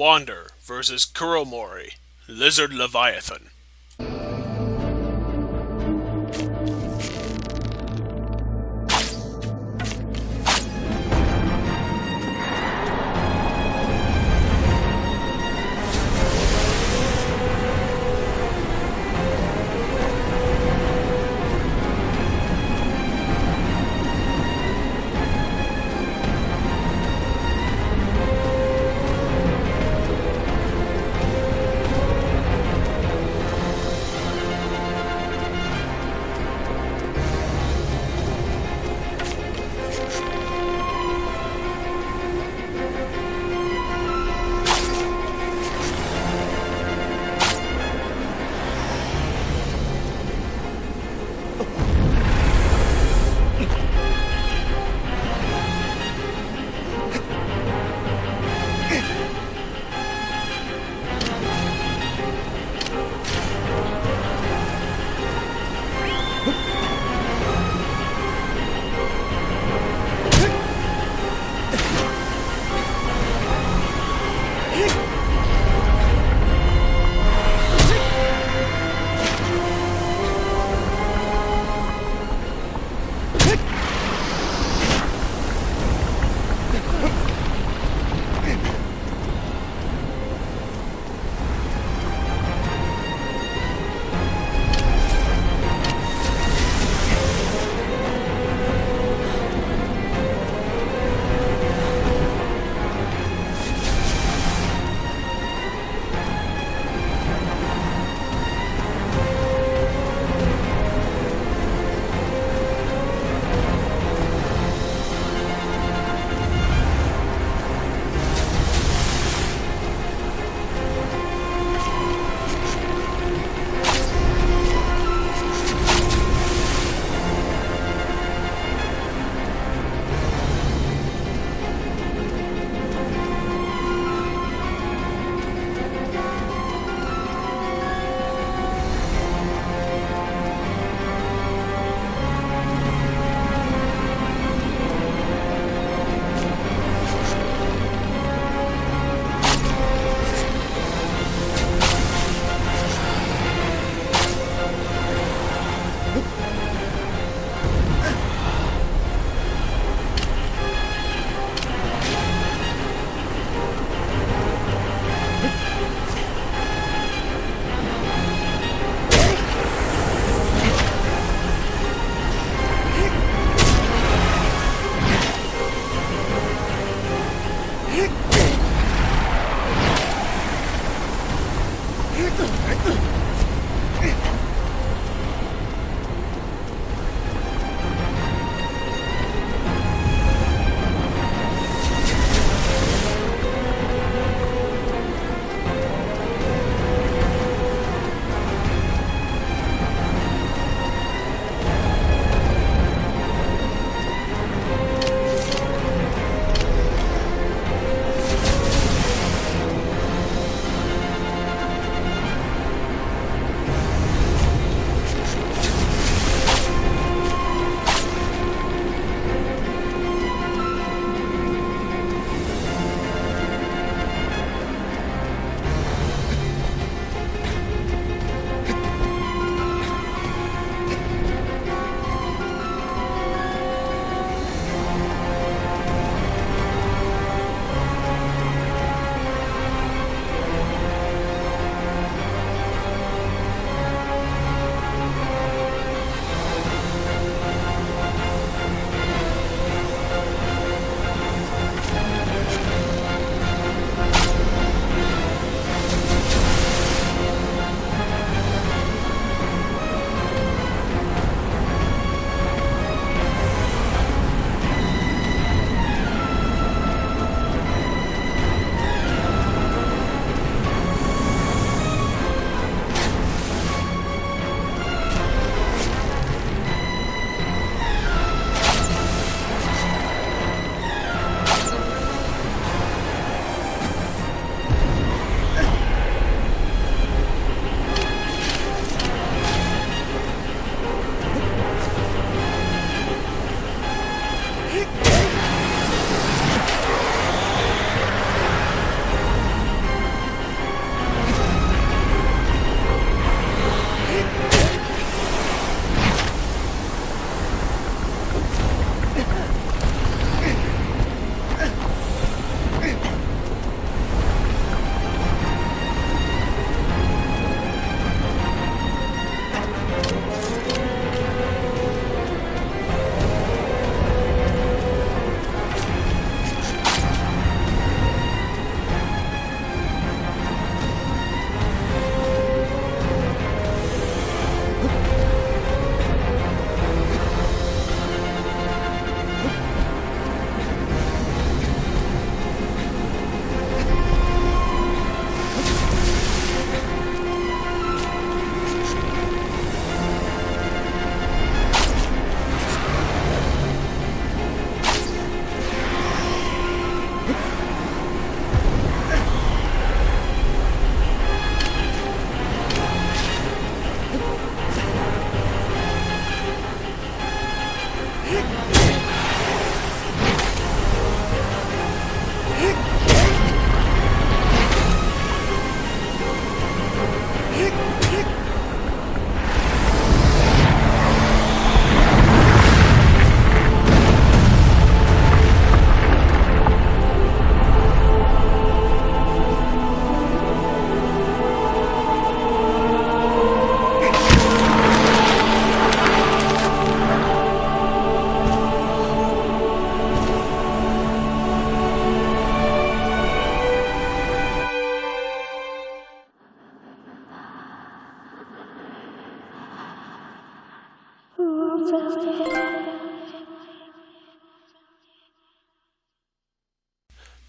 Wander versus Kuromori, Lizard Leviathan.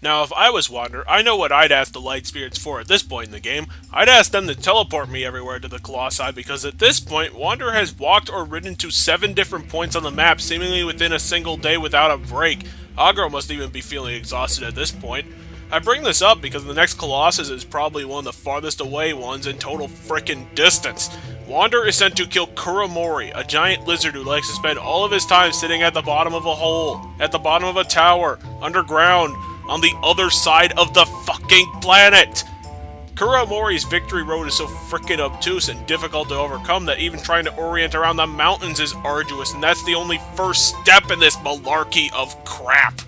Now, if I was Wander, I know what I'd ask the Light Spirits for at this point in the game. I'd ask them to teleport me everywhere to the Colossi, because at this point, Wander has walked or ridden to 7 different points on the map, seemingly within a single day without a break. Agro must even be feeling exhausted at this point. I bring this up because the next Colossus is probably one of the farthest away ones in total frickin' distance. Wander is sent to kill Kuromori, a giant lizard who likes to spend all of his time sitting at the bottom of a hole, at the bottom of a tower, underground, on the other side of the fucking planet! Kuromori's victory road is so frickin' obtuse and difficult to overcome that even trying to orient around the mountains is arduous, and that's the only first step in this malarkey of crap.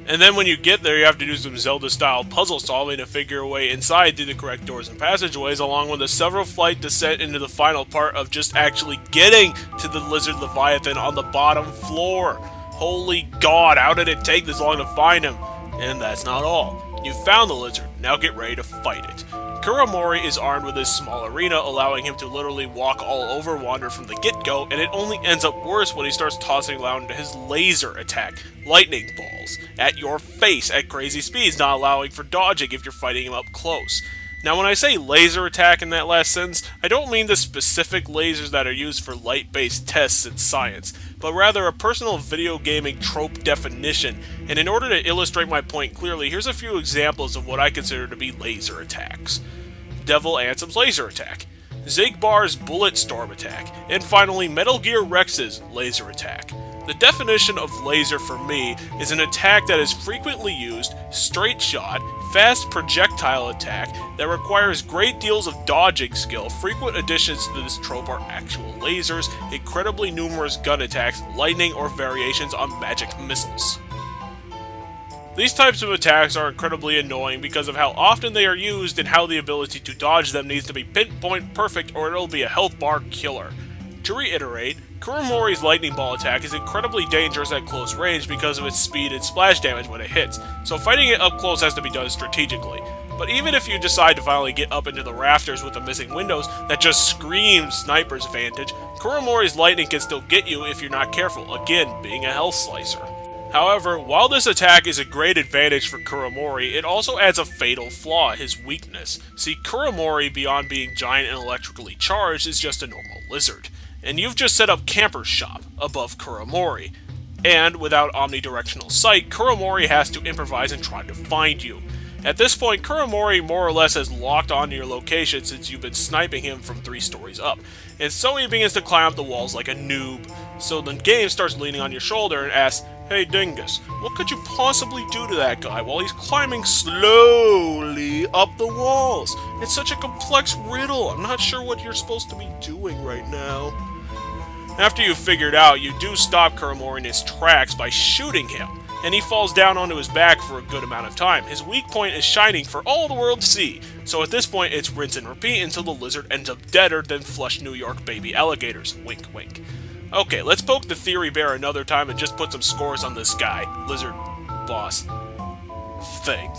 And then when you get there, you have to do some Zelda-style puzzle solving to figure a way inside through the correct doors and passageways, along with a several flight descent into the final part of just actually getting to the Lizard Leviathan on the bottom floor. Holy God, how did it take this long to find him? And that's not all. You found the lizard, now get ready to fight it. Kuromori is armed with his small arena, allowing him to literally walk all over Wander from the get-go, and it only ends up worse when he starts tossing around his laser attack, lightning balls, at your face at crazy speeds, not allowing for dodging if you're fighting him up close. Now when I say laser attack in that last sentence, I don't mean the specific lasers that are used for light-based tests in science, but rather a personal video gaming trope definition, and in order to illustrate my point clearly, here's a few examples of what I consider to be laser attacks. Devil Ansem's laser attack, Zigbar's bullet storm attack, and finally Metal Gear Rex's laser attack. The definition of laser for me is an attack that is frequently used, straight shot, fast projectile attack that requires great deals of dodging skill. Frequent additions to this trope are actual lasers, incredibly numerous gun attacks, lightning, or variations on magic missiles. These types of attacks are incredibly annoying because of how often they are used and how the ability to dodge them needs to be pinpoint perfect or it'll be a health bar killer. To reiterate, Kuromori's lightning ball attack is incredibly dangerous at close range because of its speed and splash damage when it hits, so fighting it up close has to be done strategically. But even if you decide to finally get up into the rafters with the missing windows that just scream sniper's vantage, Kuromori's lightning can still get you if you're not careful, again being a health slicer. However, while this attack is a great advantage for Kuromori, it also adds a fatal flaw, his weakness. See, Kuromori, beyond being giant and electrically charged, is just a normal lizard. And you've just set up Camper's Shop above Kuromori. And, without omnidirectional sight, Kuromori has to improvise and try to find you. At this point, Kuromori more or less has locked onto your location since you've been sniping him from 3 stories up, and so he begins to climb up the walls like a noob. So the game starts leaning on your shoulder and asks, "Hey Dingus, what could you possibly do to that guy while he's climbing slowly up the walls? It's such a complex riddle, I'm not sure what you're supposed to be doing right now." After you've figured out, you do stop Kuromori in his tracks by shooting him, and he falls down onto his back for a good amount of time. His weak point is shining for all the world to see, so at this point it's rinse and repeat until the lizard ends up deader than flush New York baby alligators. Wink wink. Okay, let's poke the theory bear another time and just put some scores on this guy, lizard, boss, thing.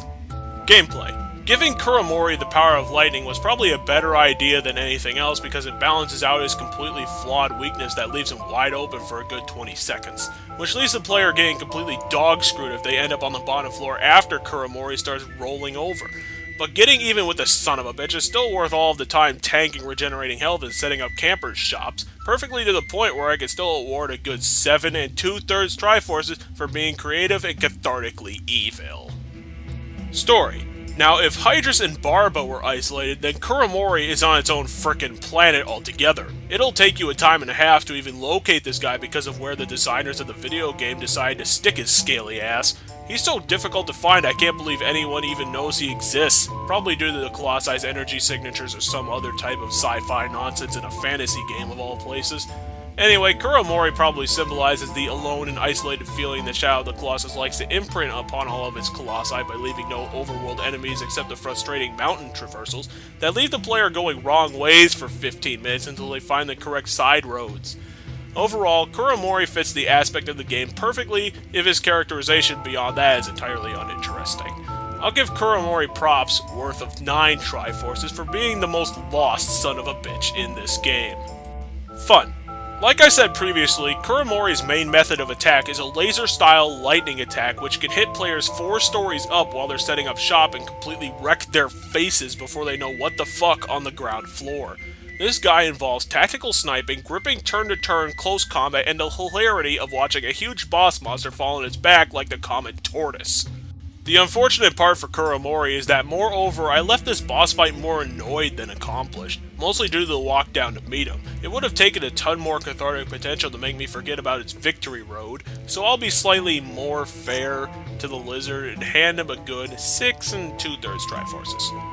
Gameplay. Giving Kuromori the power of lightning was probably a better idea than anything else because it balances out his completely flawed weakness that leaves him wide open for a good 20 seconds, which leaves the player getting completely dog-screwed if they end up on the bottom floor after Kuromori starts rolling over. But getting even with the son of a bitch is still worth all of the time tanking, regenerating health, and setting up Camper's Shops, perfectly to the point where I could still award a good 7 2/3 Triforces for being creative and cathartically evil. Story. Now, if Hydrus and Barba were isolated, then Kuromori is on its own frickin' planet altogether. It'll take you a time and a half to even locate this guy because of where the designers of the video game decided to stick his scaly ass. He's so difficult to find I can't believe anyone even knows he exists, probably due to the Colossi's energy signatures or some other type of sci-fi nonsense in a fantasy game of all places. Anyway, Kuromori probably symbolizes the alone and isolated feeling that Shadow of the Colossus likes to imprint upon all of its Colossi by leaving no overworld enemies except the frustrating mountain traversals that leave the player going wrong ways for 15 minutes until they find the correct side roads. Overall, Kuromori fits the aspect of the game perfectly, if his characterization beyond that is entirely uninteresting. I'll give Kuromori props worth of 9 Triforces for being the most lost son of a bitch in this game. Fun. Like I said previously, Kuromori's main method of attack is a laser-style lightning attack which can hit players 4 stories up while they're setting up shop and completely wreck their faces before they know what the fuck on the ground floor. This guy involves tactical sniping, gripping turn-to-turn close combat, and the hilarity of watching a huge boss monster fall on its back like the common tortoise. The unfortunate part for Kuromori is that, moreover, I left this boss fight more annoyed than accomplished, mostly due to the walk down to meet him. It would have taken a ton more cathartic potential to make me forget about its victory road, so I'll be slightly more fair to the lizard and hand him a good 6 2/3 Triforces.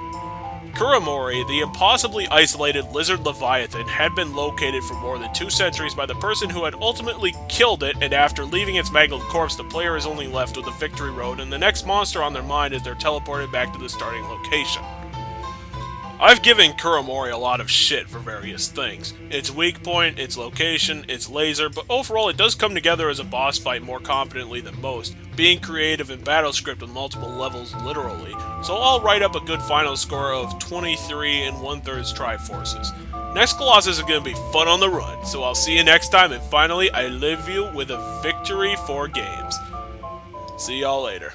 Kuromori, the impossibly isolated lizard leviathan, had been located for more than 2 centuries by the person who had ultimately killed it, and after leaving its mangled corpse, the player is only left with the victory road and the next monster on their mind as they're teleported back to the starting location. I've given Kuromori a lot of shit for various things. Its weak point, its location, its laser, but overall it does come together as a boss fight more competently than most, being creative and battle script on multiple levels literally, so I'll write up a good final score of 23 1/3 Triforces. Next Colossus is going to be fun on the run, so I'll see you next time, and finally I leave you with a victory for games. See y'all later.